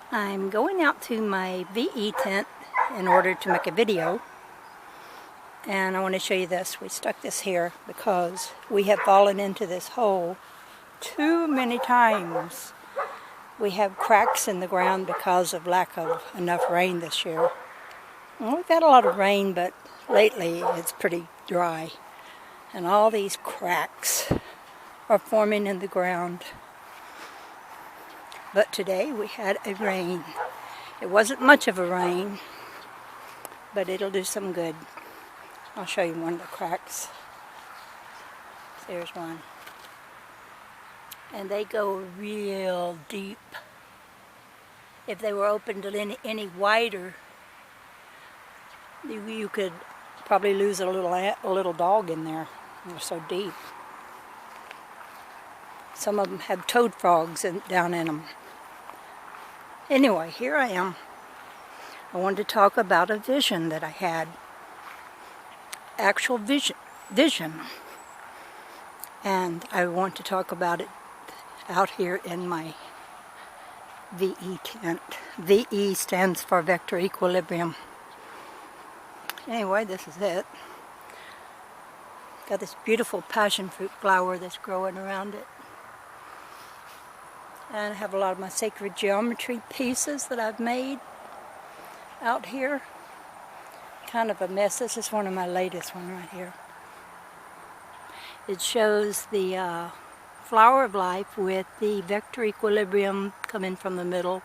I'm going out to my VE tent in order to make a video, and I want to show you this. We stuck this here because we have fallen into this hole too many times. We have cracks in the ground because of lack of enough rain this year. Well, we've had a lot of rain, but lately it's pretty dry, and all these cracks are forming in the ground. But today we had a rain. It wasn't much of a rain, but it'll do some good. I'll show you one of the cracks. There's one. And they go real deep. If they were opened any wider, you could probably lose a little dog in there. They're so deep. Some of them have toad frogs down in them. Anyway, here I am. I wanted to talk about a vision that I had. Actual vision. And I want to talk about it out here in my VE tent. VE stands for Vector Equilibrium. Anyway, this is it. Got this beautiful passion fruit flower that's growing around it. And I have a lot of my sacred geometry pieces that I've made out here. Kind of a mess. This is one of my latest ones right here. It shows the flower of life with the vector equilibrium coming from the middle,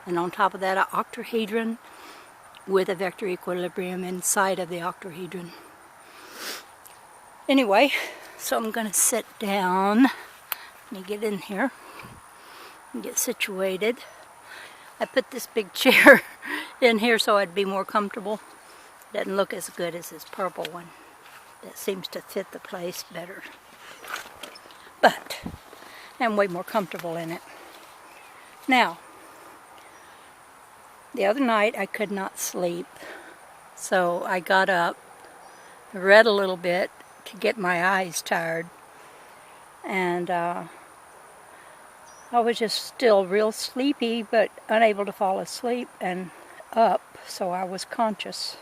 and on top of that an octahedron with a vector equilibrium inside of the octahedron. Anyway, so I'm going to sit down. Let me get in here and get situated. I put this big chair in here so I'd be more comfortable. Doesn't look as good as this purple one. That seems to fit the place better. But I'm way more comfortable in it. Now, the other night I could not sleep, so I got up, read a little bit to get my eyes tired, and I was just still real sleepy but unable to fall asleep and up, so I was conscious.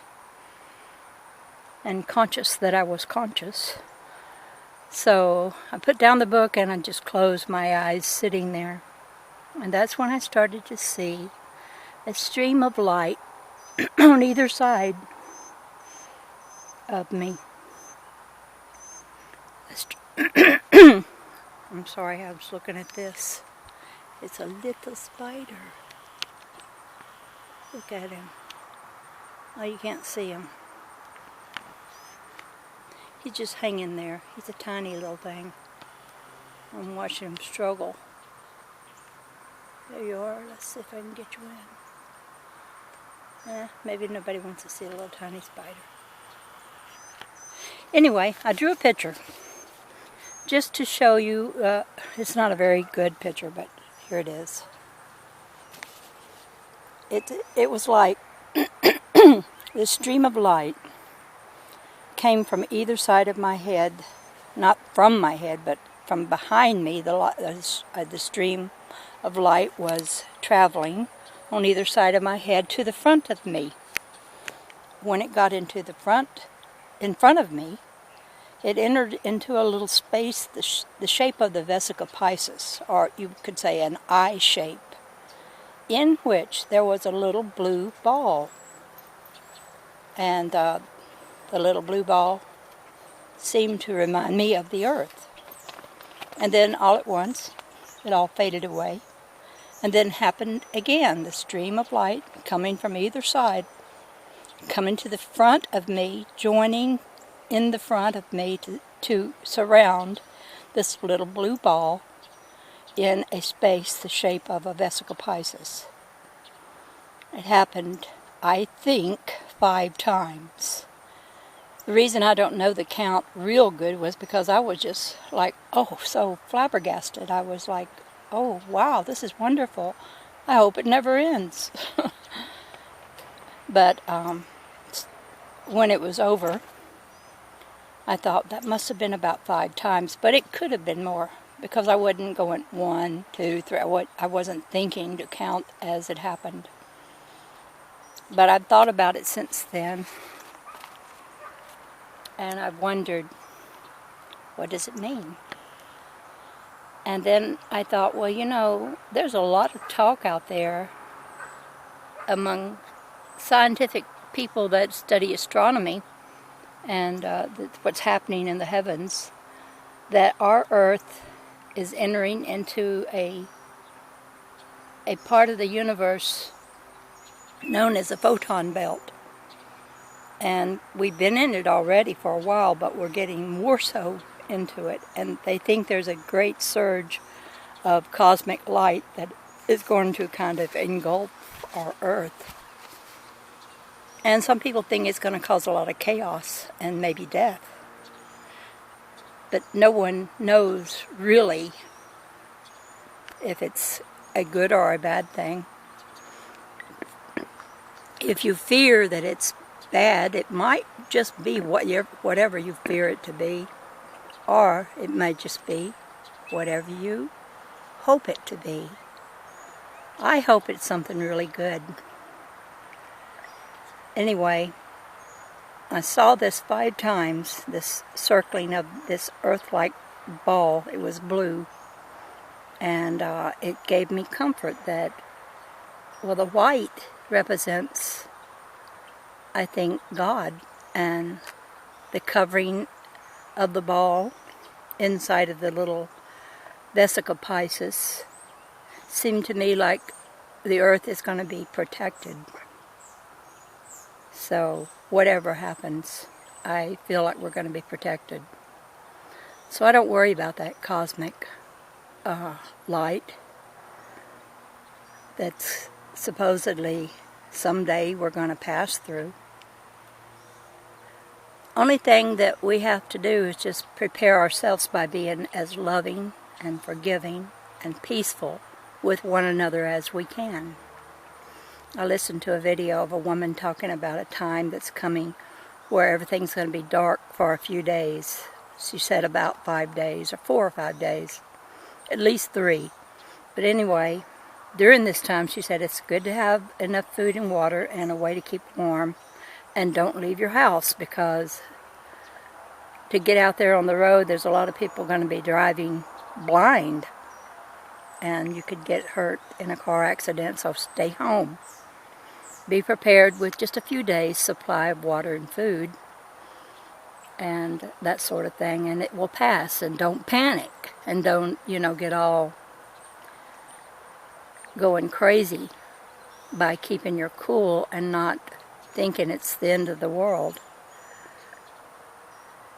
And conscious that I was conscious. So I put down the book and I just closed my eyes sitting there. And that's when I started to see a stream of light on either side of me. I'm sorry, I was looking at this. It's a little spider. Look at him. Oh, you can't see him. He's just hanging there. He's a tiny little thing. I'm watching him struggle. There you are. Let's see if I can get you in. Maybe nobody wants to see a little tiny spider. Anyway, I drew a picture just to show you. It's not a very good picture, but here it is. It was like this stream of light came from either side of my head, not from my head, but from behind me. The stream of light was traveling on either side of my head to the front of me. When it got into in front of me, it entered into a little space, the shape of the vesica piscis, or you could say an eye shape, in which there was a little blue ball. And the little blue ball seemed to remind me of the earth. And then all at once, it all faded away. And then happened again, the stream of light coming from either side, coming to the front of me, joining in the front of me to surround this little blue ball in a space the shape of a vesica piscis. It happened, I think, 5 times. The reason I don't know the count real good was because I was just like, oh, so flabbergasted. I was like, oh, wow, this is wonderful. I hope it never ends. But when it was over, I thought that must have been about 5 times, but it could have been more. because I wasn't going 1, 2, 3. I wasn't thinking to count as it happened. But I've thought about it since then, and I've wondered, what does it mean? And then I thought, well, you know, there's a lot of talk out there among scientific people that study astronomy and what's happening in the heavens, that our Earth is entering into a part of the universe known as the photon belt. And we've been in it already for a while, but we're getting more so into it. And they think there's a great surge of cosmic light that is going to kind of engulf our Earth. And some people think it's going to cause a lot of chaos and maybe death. But no one knows really if it's a good or a bad thing. If you fear that it's bad, it might just be whatever you fear it to be, or it might just be whatever you hope it to be. I hope it's something really good. Anyway, I saw this 5 times, this circling of this Earth-like ball. It was blue, and it gave me comfort that, well, the white represents, I think, God, and the covering of the ball inside of the little vesica Pisces seemed to me like the Earth is going to be protected. So whatever happens, I feel like we're going to be protected. So I don't worry about that cosmic light that's supposedly someday we're going to pass through. Only thing that we have to do is just prepare ourselves by being as loving and forgiving and peaceful with one another as we can. I listened to a video of a woman talking about a time that's coming where everything's going to be dark for a few days. She said about 5 days, or 4 or 5 days, at least 3. But anyway, during this time, she said it's good to have enough food and water and a way to keep warm, and don't leave your house, because to get out there on the road, there's a lot of people going to be driving blind, and you could get hurt in a car accident, so stay home. Be prepared with just a few days' supply of water and food and that sort of thing, and it will pass. And don't panic, and don't, get all going crazy by keeping your cool and not thinking it's the end of the world.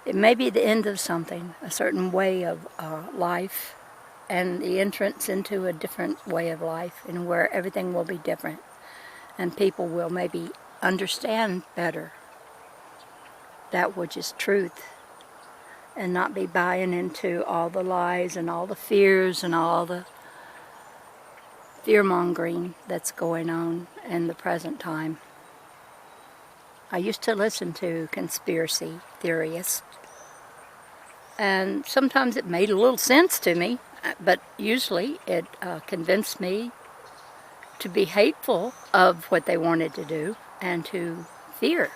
It may be the end of something, a certain way of life, and the entrance into a different way of life, and where everything will be different, and people will maybe understand better that which is truth, and not be buying into all the lies and all the fears and all the fear-mongering that's going on in the present time. I used to listen to conspiracy theorists, and sometimes it made a little sense to me, but usually it convinced me to be hateful of what they wanted to do and to fear.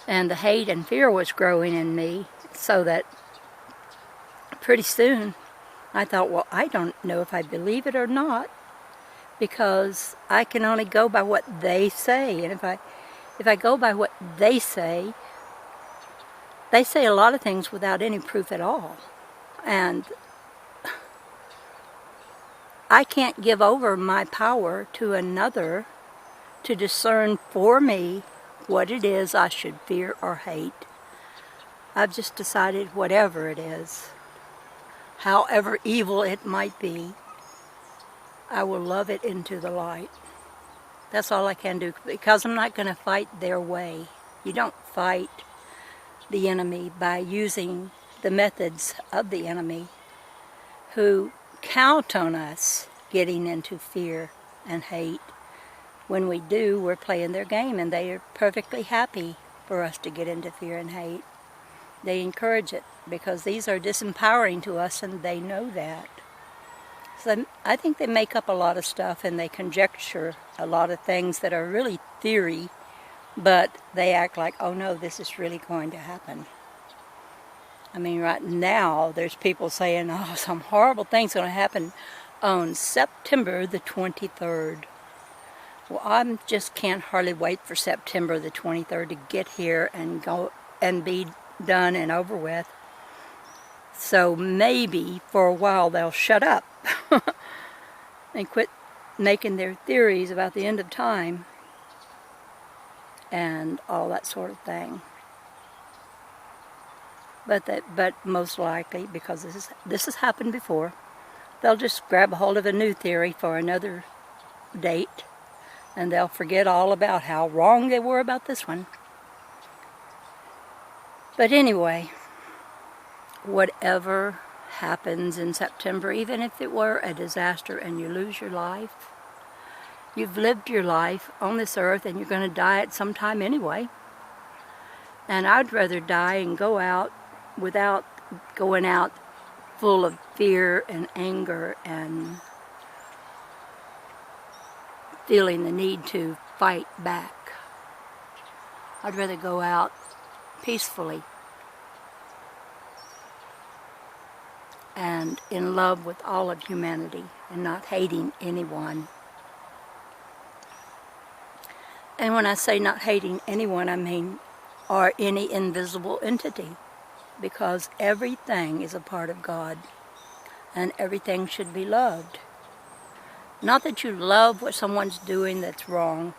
And the hate and fear was growing in me, so that pretty soon I thought, well, I don't know if I believe it or not, because I can only go by what they say. And if I go by what they say a lot of things without any proof at all. And I can't give over my power to another to discern for me what it is I should fear or hate. I've just decided whatever it is, however evil it might be, I will love it into the light. That's all I can do, because I'm not going to fight their way. You don't fight the enemy by using the methods of the enemy, who count on us getting into fear and hate. When we do, we're playing their game, and they are perfectly happy for us to get into fear and hate. They encourage it because these are disempowering to us, and they know that. So I think they make up a lot of stuff, and they conjecture a lot of things that are really theory, but they act like, oh no, this is really going to happen. I mean, right now, there's people saying, oh, some horrible thing's going to happen on September the 23rd. Well, I just can't hardly wait for September the 23rd to get here and go and be done and over with. So maybe for a while they'll shut up and quit making their theories about the end of time and all that sort of thing. But most likely, because this has happened before, they'll just grab a hold of a new theory for another date, and they'll forget all about how wrong they were about this one. But anyway, whatever happens in September, even if it were a disaster and you lose your life, you've lived your life on this earth and you're going to die at some time anyway. And I'd rather die and go out without going out full of fear and anger and feeling the need to fight back. I'd rather go out peacefully and in love with all of humanity and not hating anyone. And when I say not hating anyone, I mean or any invisible entity, because everything is a part of God and everything should be loved. Not that you love what someone's doing that's wrong.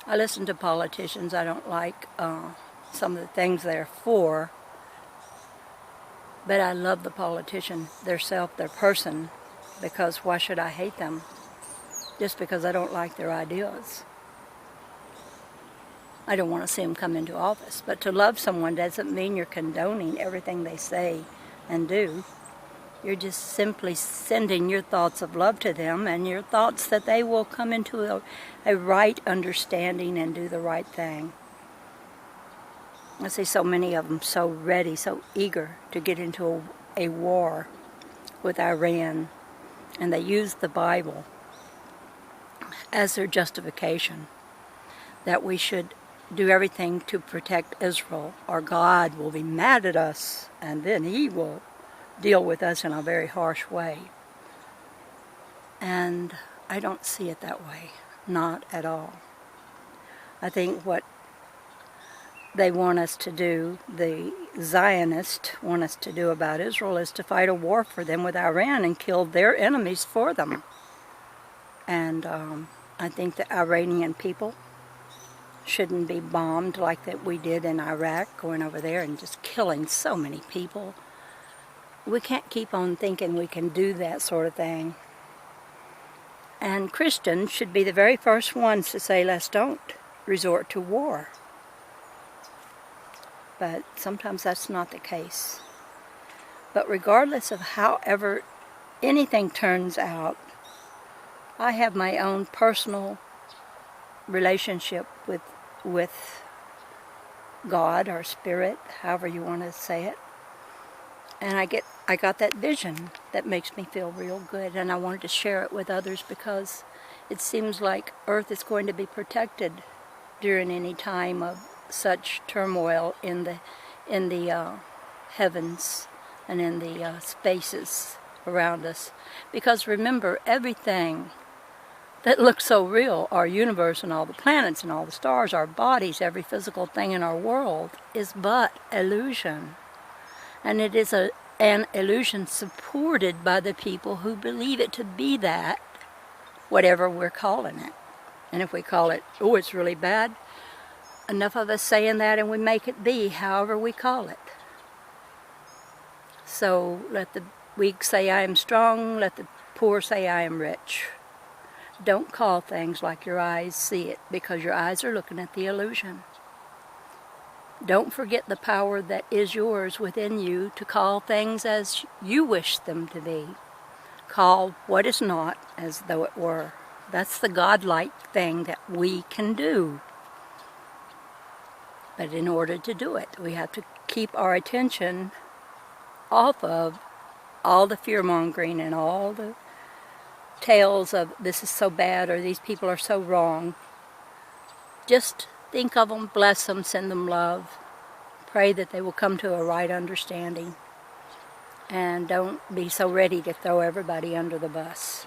I listen to politicians. I don't like some of the things they're for, but I love the politician, their self, their person, because why should I hate them just because I don't like their ideas? I don't want to see them come into office, but to love someone doesn't mean you're condoning everything they say and do. You're just simply sending your thoughts of love to them and your thoughts that they will come into a right understanding and do the right thing. I see so many of them so ready, so eager to get into a war with Iran, and they use the Bible as their justification that we should do everything to protect Israel, or God will be mad at us, and then He will deal with us in a very harsh way. And I don't see it that way, not at all. I think what they want us to do, the Zionists want us to do about Israel, is to fight a war for them with Iran and kill their enemies for them. And I think the Iranian people shouldn't be bombed like that we did in Iraq, going over there and just killing so many people. We can't keep on thinking we can do that sort of thing. And Christians should be the very first ones to say, let's don't resort to war. But sometimes that's not the case. But regardless of however anything turns out, I have my own personal relationship with God or Spirit, however you want to say it. And I got that vision that makes me feel real good, and I wanted to share it with others because it seems like Earth is going to be protected during any time of such turmoil in the heavens and in the spaces around us. Because remember, everything that looks so real, our universe and all the planets and all the stars, our bodies, every physical thing in our world, is but illusion. And it is an illusion supported by the people who believe it to be that, whatever we're calling it. And if we call it, oh, it's really bad, enough of us saying that and we make it be however we call it. So let the weak say I am strong, let the poor say I am rich. Don't call things like your eyes see it, because your eyes are looking at the illusion. Don't forget the power that is yours within you to call things as you wish them to be. Call what is not as though it were. That's the godlike thing that we can do. But in order to do it, we have to keep our attention off of all the fear-mongering and all the tales of this is so bad or these people are so wrong. Just think of them, bless them, send them love. Pray that they will come to a right understanding. And don't be so ready to throw everybody under the bus.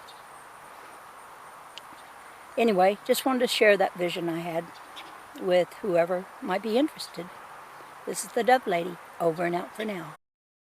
Anyway, just wanted to share that vision I had with whoever might be interested. This is the Dove Lady, over and out for now.